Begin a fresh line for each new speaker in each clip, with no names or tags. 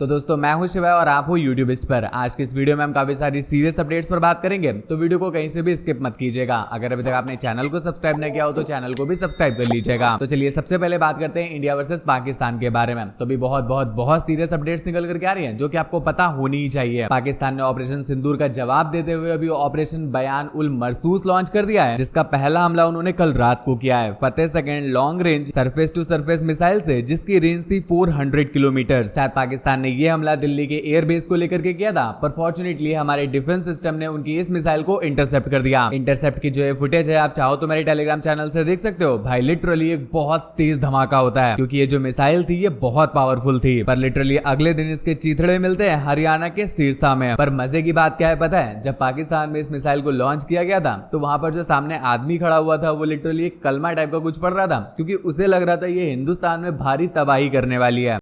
तो दोस्तों मैं हूं शिवा और आप हो यूट्यूबिस्ट पर। आज की इस वीडियो में हम काफी सारी सीरियस अपडेट्स पर बात करेंगे, तो वीडियो को कहीं से भी स्किप मत कीजिएगा। अगर अभी तक आपने चैनल को सब्सक्राइब नहीं किया हो तो चैनल को भी सब्सक्राइब कर लीजिएगा। तो चलिए सबसे पहले बात करते हैं इंडिया वर्सेस पाकिस्तान के बारे में। तो भी बहुत सीरियस अपडेट्स निकल करके आ रही है जो कि आपको पता होनी ही चाहिए। पाकिस्तान ने ऑपरेशन सिंदूर का जवाब देते हुए अभी ऑपरेशन बयान उल मरसूस लॉन्च कर दिया है, जिसका पहला हमला उन्होंने कल रात को किया है Fateh second long range surface to surface missile से, जिसकी रेंज थी 400 किलोमीटर। शायद पाकिस्तान ने यह हमला दिल्ली के एयरबेस को लेकर के किया था, पर फॉर्चुनेटली हमारे डिफेंस सिस्टम ने उनकी इस मिसाइल को इंटरसेप्ट कर दिया। इंटरसेप्ट की जो ये फुटेज है आप चाहो तो मेरे टेलीग्राम चैनल से देख सकते हो। भाई लिटरली एक बहुत तेज धमाका होता है, क्योंकि ये जो मिसाइल थी ये बहुत पावरफुल थी। पर लिटरली अगले दिन इसके चीथड़े मिलते हैं हरियाणा के सिरसा में। पर मजे की बात क्या है पता है, जब पाकिस्तान में इस मिसाइल को लॉन्च किया गया था तो वहां पर जो सामने आदमी खड़ा हुआ था वो लिटरली एक कलमा टाइप का कुछ पढ़ रहा था, क्योंकि उसे लग रहा था ये हिंदुस्तान में भारी तबाही करने वाली है।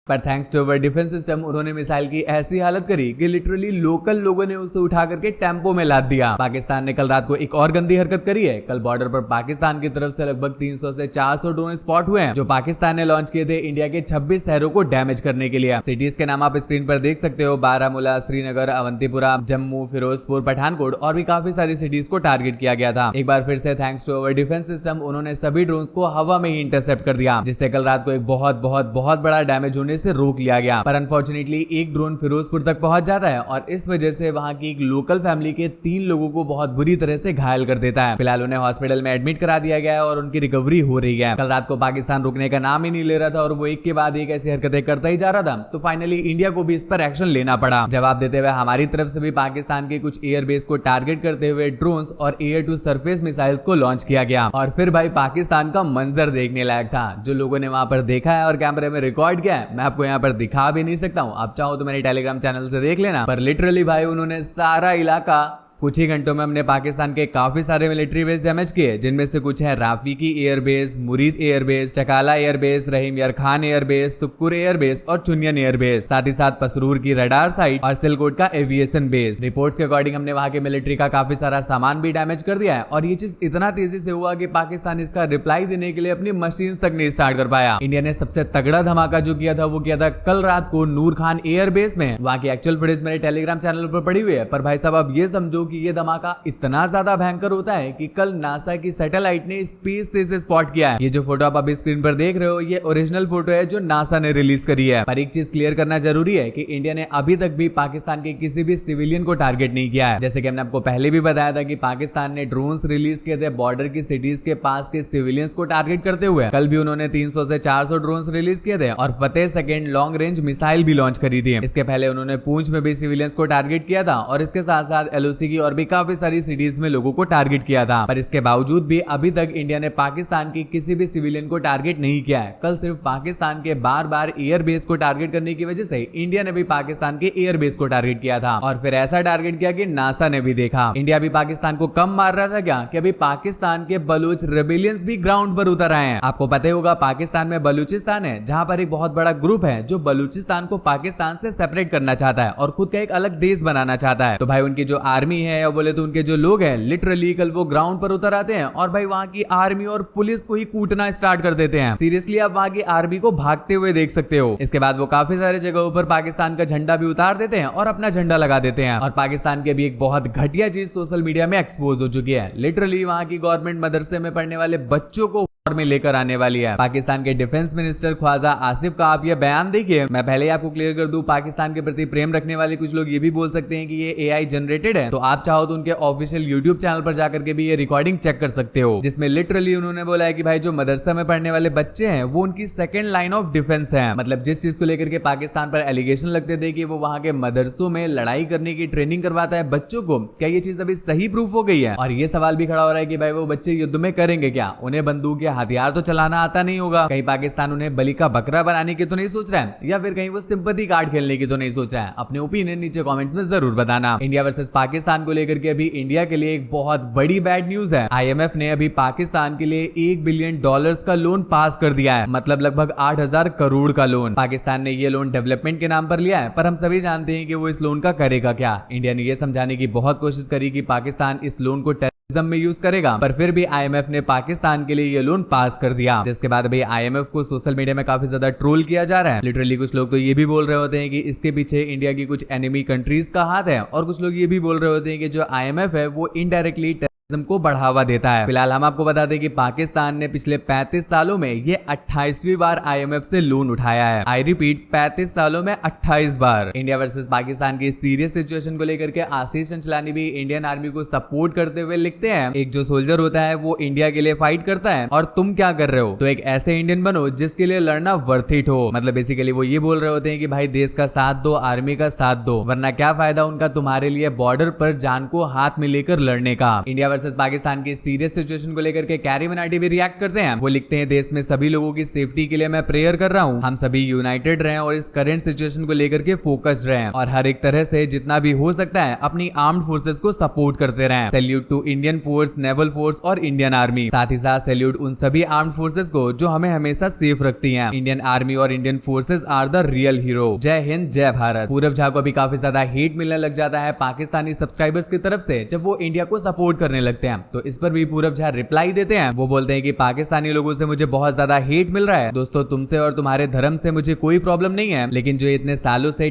पर thanks to our defence system उन्होंने मिसाइल की ऐसी हालत करी कि लिटरली लोकल लोगों ने उसे उठा करके टेम्पो में लाद दिया। पाकिस्तान ने कल रात को एक और गंदी हरकत करी है। कल बॉर्डर पर पाकिस्तान की तरफ से लगभग 300 से 400 ड्रोन स्पॉट हुए हैं, जो पाकिस्तान ने लॉन्च किए थे इंडिया के 26 शहरों को डैमेज करने के लिए। सिटीज के नाम आप स्क्रीन पर देख सकते हो, बारामूला, श्रीनगर, अवंतीपुरा, जम्मू, फिरोजपुर, पठानकोट और भी काफी सारी सिटीज को टारगेट किया गया था। एक बार फिर से thanks to our defence system उन्होंने सभी ड्रोन को हवा में ही इंटरसेप्ट कर दिया, जिससे कल रात को एक बहुत बड़ा डैमेज होने से रोक लिया गया। पर अनफॉर्चुनेटली एक ड्रोन फिरोजपुर तक पहुंच जाता है और इस वजह से वहां की एक लोकल फैमिली के 3 लोगों को बहुत बुरी तरह से घायल कर देता है। फिलहाल उन्हें हॉस्पिटल में एडमिट करा दिया गया है और उनकी रिकवरी हो रही है। कल रात को पाकिस्तान रुकने का नाम ही नहीं ले रहा था और वो एक के बाद एक ऐसी हरकतें करता ही जा रहा था, तो फाइनली इंडिया को भी इस पर एक्शन लेना पड़ा। जवाब देते हुए हमारी तरफ से भी पाकिस्तान के कुछ एयरबेस को टारगेट करते हुए ड्रोन्स और एयर टू सरफेस मिसाइल्स को लॉन्च किया गया। और फिर भाई पाकिस्तान का मंजर देखने लायक था। जो लोगों ने वहां पर देखा है और कैमरे में रिकॉर्ड किया है, मैं आपको यहाँ पर दिखा भी नहीं सकता हूं। आप चाहो तो मेरे टेलीग्राम चैनल से देख लेना। पर लिटरली भाई उन्होंने सारा इलाका कुछ ही घंटों में हमने पाकिस्तान के काफी सारे मिलिट्री बेस डैमेज किए, जिनमें से कुछ है राफी की एयरबेस, मुरीद एयरबेस, चकाला एयरबेस, रहीम यार खान एयरबेस, सुक्कुर एयरबेस और चुनियन एयरबेस। साथ ही साथ पसरूर की रडार साइट और सिलकोट का एविएशन बेस। रिपोर्ट्स के अकॉर्डिंग हमने वहां के मिलिट्री का काफी सारा सामान भी डैमेज कर दिया है, और ये चीज इतना तेजी से हुआ कि पाकिस्तान इसका रिप्लाई देने के लिए अपनी मशीन तक नहीं स्टार्ट कर पाया। इंडिया ने सबसे तगड़ा धमाका जो किया था वो किया था कल रात को नूर खान एयरबेस में। वहां की एक्चुअल फुटेज मेरे टेलीग्राम चैनल पर पड़ी हुई है। पर भाई साहब आप ये समझो कि ये धमाका इतना ज्यादा भयंकर होता है कि कल नासा की सैटेलाइट ने स्पेस से इसे स्पॉट किया है। ये जो फोटो आप अभी स्क्रीन पर देख रहे हो ये ओरिजिनल फोटो है जो नासा ने रिलीज करी है। पर एक चीज क्लियर करना जरूरी है कि इंडिया ने अभी तक भी पाकिस्तान के किसी भी सिविलियन को टारगेट नहीं किया है। जैसे कि हमने आपको पहले भी बताया था कि पाकिस्तान ने ड्रोन्स रिलीज किए थे बॉर्डर की सिटीज के पास के सिविलियंस को टारगेट करते हुए। कल भी उन्होंने 300 से 400 ड्रोन्स रिलीज किए थे और फतेह सेकंड लॉन्ग रेंज मिसाइल भी लॉन्च करी थी। इसके पहले उन्होंने पूंछ में भी सिविलियंस को टारगेट किया था और इसके साथ साथ एलओसी की और भी काफी सारी सिटीज में लोगों को टारगेट किया था। पर इसके बावजूद भी अभी तक इंडिया ने पाकिस्तान की किसी भी सिविलियन को टारगेट नहीं किया है। कल सिर्फ पाकिस्तान के बार एयरबेस को टारगेट करने की वजह से इंडिया ने भी पाकिस्तान के एयरबेस को टारगेट किया था, और फिर ऐसा टारगेट किया कि नासा ने भी देखा। इंडिया भी पाकिस्तान को कम मार रहा था क्या कि अभी पाकिस्तान के बलूच रेबेलियंस भी ग्राउंड पर उतर आए हैं। आपको पता ही होगा पाकिस्तान में बलूचिस्तान है, जहां पर एक बहुत बड़ा ग्रुप है जो बलूचिस्तान को पाकिस्तान से सेपरेट करना चाहता है और खुद का एक अलग देश बनाना चाहता है। तो भाई उनकी जो आर्मी है या बोले तो उनके जो लोग हैं लिटरली कल वो ग्राउंड पर उतर आते हैं और भाई वहां की आर्मी और पुलिस को ही कूटना स्टार्ट कर देते हैं। सीरियसली आप वहां की आर्मी को भागते हुए देख सकते हो। इसके बाद वो काफी सारे जगहों पर पाकिस्तान का झंडा भी उतार देते हैं और अपना झंडा लगा देते हैं। और पाकिस्तान की भी एक बहुत घटिया चीज सोशल मीडिया में एक्सपोज हो चुकी है। लिटरली वहां की गवर्नमेंट मदरसे में पढ़ने वाले बच्चों को में लेकर आने वाली है। पाकिस्तान के डिफेंस मिनिस्टर ख्वाजा आसिफ का आप ये बयान देखिए। मैं पहले आपको क्लियर कर दूं, पाकिस्तान के प्रति प्रेम रखने वाले कुछ लोग ये भी बोल सकते हैं कि ये एआई जनरेटेड है, तो आप चाहो तो उनके ऑफिशियल यूट्यूब चैनल पर जाकर के भी ये रिकॉर्डिंग चेक कर सकते हो, जिसमें लिटरली उन्होंने बोला है कि भाई जो मदरसा में पढ़ने वाले बच्चे हैं वो उनकी सेकंड लाइन ऑफ डिफेंस है। मतलब जिस चीज को लेकर के पाकिस्तान पर एलिगेशन लगते थे कि वो वहां के मदरसों में लड़ाई करने की ट्रेनिंग करवाता है बच्चों को, क्या ये चीज अभी सही प्रूफ हो गई है? और ये सवाल भी खड़ा हो रहा है कि भाई वो बच्चे युद्ध में करेंगे क्या? उन्हें बंदूक या हथियार तो चलाना आता नहीं होगा। कहीं पाकिस्तान उन्हें बलि का बकरा बनाने की तो नहीं सोच रहा है, या फिर कहीं वो सिंपैथी कार्ड खेलने की तो नहीं सोच रहा है? अपने ओपिनियन नीचे कमेंट्स में जरूर बताना। इंडिया वर्सेस पाकिस्तान को लेकर के अभी इंडिया के लिए एक बहुत बड़ी बैड न्यूज है। आईएमएफ ने अभी पाकिस्तान के लिए $1 बिलियन का लोन पास कर दिया है, मतलब लगभग 8,000 करोड़ का लोन। पाकिस्तान ने ये लोन डेवलपमेंट के नाम पर लिया है, पर हम सभी जानते हैं कि वो इस लोन का करेगा क्या। इंडिया ने यह समझाने की बहुत कोशिश करी कि पाकिस्तान इस लोन को में यूज करेगा, पर फिर भी आईएमएफ ने पाकिस्तान के लिए ये लोन पास कर दिया, जिसके बाद भाई आईएमएफ को सोशल मीडिया में काफी ज्यादा ट्रोल किया जा रहा है। लिटरली कुछ लोग तो ये भी बोल रहे होते हैं कि इसके पीछे इंडिया की कुछ एनिमी कंट्रीज का हाथ है, और कुछ लोग ये भी बोल रहे होते हैं कि जो आईएमएफ है वो इनडायरेक्टली को बढ़ावा देता है। फिलहाल हम आपको बता दें कि पाकिस्तान ने पिछले 35 सालों में ये 28वीं बार आईएमएफ से लोन उठाया है। आई रिपीट, 35 सालों में 28 बार। इंडिया वर्सेस पाकिस्तान की सीरियस सिचुएशन को लेकर के आशीष चंचलानी भी इंडियन आर्मी को सपोर्ट करते हुए लिखते हैं, एक जो सोल्जर होता है वो इंडिया के लिए फाइट करता है और तुम क्या कर रहे हो, तो एक ऐसे इंडियन बनो जिसके लिए लड़ना वर्थ इट हो। मतलब बेसिकली वो ये बोल रहे होते हैं कि भाई देश का साथ दो, आर्मी का साथ दो, वरना क्या फायदा उनका तुम्हारे लिए बॉर्डर पर जान को हाथ में लेकर लड़ने का। इंडिया वर्सेस पाकिस्तान की सीरियस सिचुएशन को लेकर के कैरी मनाटी भी रिएक्ट करते हैं। वो लिखते हैं, देश में सभी लोगों की सेफ्टी के लिए मैं प्रेयर कर रहा हूं, हम सभी यूनाइटेड रहें और इस करंट सिचुएशन को लेकर के फोकस्ड रहें और हर एक तरह से जितना भी हो सकता है अपनी आर्म्ड फोर्सेस को सपोर्ट करते रहें। Salute to Indian force, naval force और इंडियन आर्मी। साथ ही साथ सैल्यूट उन सभी आर्म्ड फोर्सेस को जो हमें हमेशा सेफ रखती हैं। इंडियन आर्मी और Indian forces are the real hero. जय हिंद, जय भारत। पूरब झा को भी काफी ज्यादा हेट मिलने लग जाता है पाकिस्तानी सब्सक्राइबर्स की तरफ से जब वो इंडिया को सपोर्ट करने लगते हैं, तो इस पर भी पूरब झा रिप्लाई देते हैं। वो बोलते हैं कि पाकिस्तानी लोगों से मुझे बहुत ज्यादा हेट मिल रहा है। दोस्तों, तुमसे और तुम्हारे धर्म से मुझे कोई प्रॉब्लम नहीं है, लेकिन जो इतने सालों से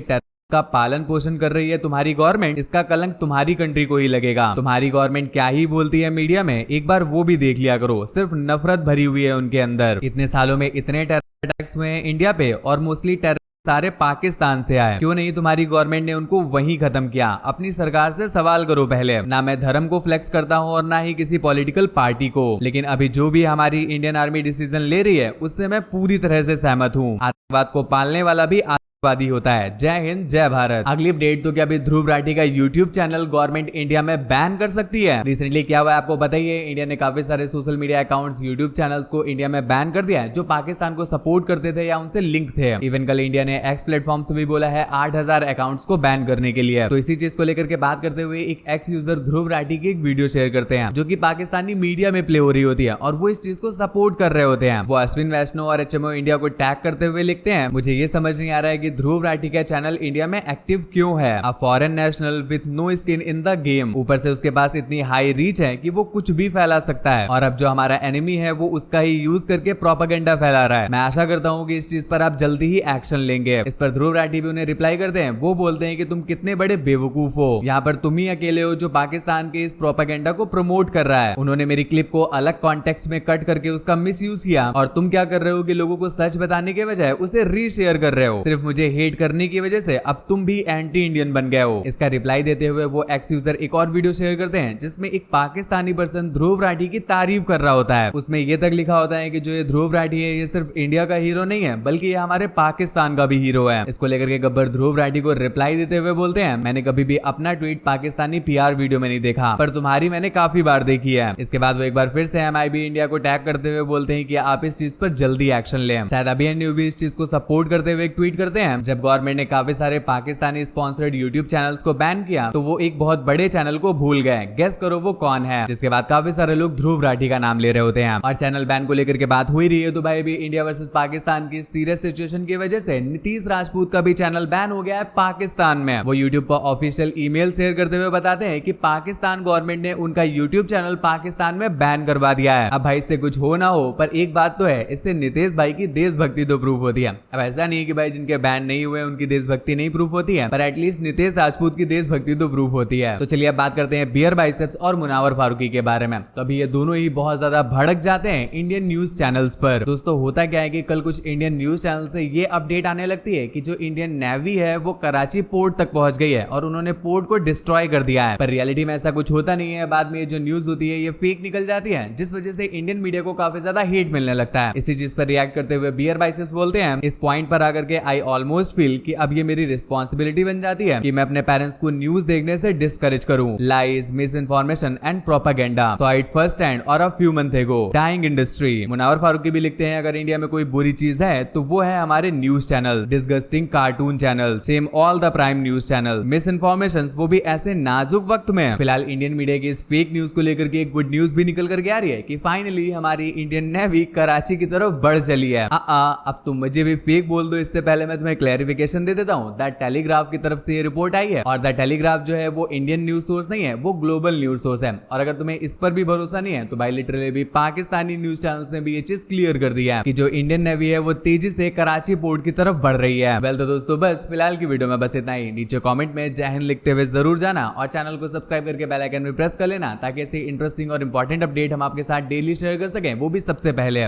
का पालन पोषण कर रही है तुम्हारी गवर्नमेंट, इसका कलंक तुम्हारी कंट्री को ही लगेगा। तुम्हारी गवर्नमेंट क्या ही बोलती है मीडिया में, एक बार वो भी देख लिया करो। सिर्फ नफरत भरी हुई है उनके अंदर। इतने सालों में इतने टेरर अटैक्स हुए हैं इंडिया पे और मोस्टली टेरर सारे पाकिस्तान से आए। क्यों नहीं तुम्हारी गवर्नमेंट ने उनको वहीं खत्म किया? अपनी सरकार से सवाल करो पहले। ना मैं धर्म को फ्लेक्स करता हूं और ना ही किसी पॉलिटिकल पार्टी को, लेकिन अभी जो भी हमारी इंडियन आर्मी डिसीजन ले रही है उससे मैं पूरी तरह से सहमत हूं। आतंकवाद को पालने वाला भी वादी होता है। जय हिंद, जय भारत। अगली अपडेट तो क्या अभी ध्रुव राठी का यूट्यूब चैनल गवर्नमेंट इंडिया में बैन कर सकती है? रिसेंटली क्या हुआ है आपको बताइए, इंडिया ने काफी सारे social media accounts, YouTube channels को इंडिया में बैन कर दिया है जो पाकिस्तान को सपोर्ट करते थे या उनसे लिंक थे। इवन कल इंडिया ने एक्स प्लेटफॉर्म से भी बोला है 8000 अकाउंट्स को बैन करने के लिए। तो इसी चीज को लेकर के बात करते हुए एक एक्स यूजर ध्रुव राठी की एक वीडियो शेयर करते हैं जो कि पाकिस्तानी मीडिया में प्ले हो रही होती है और वो इस चीज को सपोर्ट कर रहे होते हैं। वो अश्विन वैष्णव और एचएमओ इंडिया को टैग करते हुए लिखते हैं, मुझे ये समझ नहीं आ रहा है कि ध्रुव राठी का चैनल इंडिया में एक्टिव क्यों है। A foreign national with no skin in the game. ऊपर से उसके पास इतनी हाई रीच है कि वो कुछ भी फैला सकता है और अब जो हमारा एनिमी है वो उसका ही यूज करके प्रोपेगेंडा फैला रहा है। मैं आशा करता हूँ कि इस चीज पर आप जल्दी ही एक्शन लेंगे। इस पर ध्रुव राठी भी उन्हें रिप्लाई करते हैं। वो बोलते हैं कि तुम कितने बड़े बेवकूफ हो, यहाँ पर तुम ही अकेले हो जो पाकिस्तान के इस प्रोपेगेंडा को प्रमोट कर रहा है। उन्होंने मेरी क्लिप को अलग कॉन्टेक्स्ट में कट करके उसका मिसयूज किया और तुम क्या कर रहे हो कि लोगों को सच बताने के बजाय उसे रीशेयर कर रहे हो। सिर्फ मुझे हेट करने की वजह से अब तुम भी एंटी इंडियन बन गए हो। इसका रिप्लाई देते हुए वो एक्स यूजर एक और वीडियो शेयर करते हैं जिसमें एक पाकिस्तानी पर्सन ध्रुव राठी की तारीफ कर रहा होता है। उसमें ये तक लिखा होता है कि जो ये ध्रुव राठी है ये सिर्फ इंडिया का हीरो नहीं है बल्कि ये हमारे पाकिस्तान का भी हीरो है। इसको लेकर के गब्बर ध्रुव राठी को रिप्लाई देते हुए बोलते हैं, मैंने कभी भी अपना ट्वीट पाकिस्तानी पीआर वीडियो में नहीं देखा, पर तुम्हारी मैंने काफी बार देखी है। इसके बाद वो एक बार फिर से एमआईबी इंडिया को टैग करते हुए बोलते हैं कि आप इस चीज पर जल्दी एक्शन लें। शायद अभी भी इस चीज को सपोर्ट करते हुए एक ट्वीट करते हैं, जब गवर्नमेंट ने काफी सारे पाकिस्तानी स्पॉन्सर्ड यूट्यूब चैनल्स को बैन किया तो वो एक बहुत बड़े चैनल को भूल गए। गेस करो वो कौन है? जिसके बाद काफी सारे लोग ध्रुव राठी का नाम ले रहे होते हैं। और चैनल बैन को लेकर के बात हुई रही है तो भाई भी इंडिया वर्सेस पाकिस्तान की सीरियस सिचुएशन की वजह से नीतीश राजपूत का भी चैनल बैन हो गया है पाकिस्तान में। वो यूट्यूब पर ऑफिशियल ईमेल शेयर करते हुए बताते हैं कि पाकिस्तान गवर्नमेंट ने उनका यूट्यूब चैनल पाकिस्तान में बैन करवा दिया है। अब भाई इससे कुछ हो ना हो, पर एक बात तो है, इससे नीतीश भाई की देशभक्ति तो प्रूफ होती है। अब ऐसा नहीं है कि भाई जिनके बैन नहीं हुए उनकी देशभक्ति नहीं प्रूफ होती है, पर एटलीस्ट नीतीश राजपूत की देशभक्ति तो प्रूफ होती है। तो चलिए अब बात करते हैं बियर बाइसेप्स और मुनावर फारूकी के बारे में। तो अभी ये दोनों ही बहुत ज्यादा भड़क जाते हैं इंडियन न्यूज चैनल्स पर। दोस्तों होता क्या है कि कल कुछ इंडियन न्यूज चैनल से ये अपडेट आने लगती है कि जो इंडियन नेवी है वो कराची पोर्ट तक पहुंच गई है और उन्होंने पोर्ट को डिस्ट्रॉय कर दिया है। पर रियलिटी में ऐसा कुछ होता नहीं है। बाद में ये जो न्यूज होती है ये फेक निकल जाती है, जिस वजह से इंडियन मीडिया को काफी ज्यादा हेट मिलने लगता है। इसी चीज पर रिएक्ट करते हुए बियर बाइसेप्स बोलते हैं, इस पॉइंट पर आकर के आई ऑलमोस्ट फील कि अब ये मेरी रिस्पॉन्सिबिलिटी बन जाती है कि मैं अपने पेरेंट्स को न्यूज देखने से डिस्करेज करूं। Lies, misinformation and propaganda saw it first hand और a few month ago. Dying industry. Munawar Faruqui भी लिखते हैं, अगर इंडिया में कोई बुरी चीज है तो वो है हमारे news channel, disgusting cartoon channel, same all the prime news channel, miss information, वो भी ऐसे नाजुक वक्त में। फिलहाल इंडियन मीडिया की इस फेक न्यूज को लेकर के एक गुड न्यूज भी निकल करके आ रही है कि फाइनली हमारी इंडियन नेवी कराची की तरफ बढ़ चली है। अब तुम मुझे भी फेक बोल दो, इससे पहले मैं तुम्हें मैं क्लैरिफिकेशन दे देता हूँ। द टेलीग्राफ की तरफ से ये रिपोर्ट आई है और द टेलीग्राफ जो है वो इंडियन न्यूज सोर्स नहीं है, वो ग्लोबल न्यूज सोर्स है। और अगर तुम्हें इस पर भी भरोसा नहीं है तो भाई लिटरली भी पाकिस्तानी न्यूज चैनल्स ने भी ये चीज क्लियर कर दिया है कि जो इंडियन नेवी है वो तेजी से कराची पोर्ट की तरफ बढ़ रही है। वेल तो दोस्तों बस फिलहाल की वीडियो में बस इतना ही। नीचे कमेंट में जय हिंद लिखते हुए जरूर जाना और चैनल को सब्सक्राइब करके बेल आइकन भी प्रेस कर लेना ताकि ऐसे इंटरेस्टिंग और इंपॉर्टेंट अपडेट हम आपके साथ डेली शेयर कर सकें, वो भी सबसे पहले।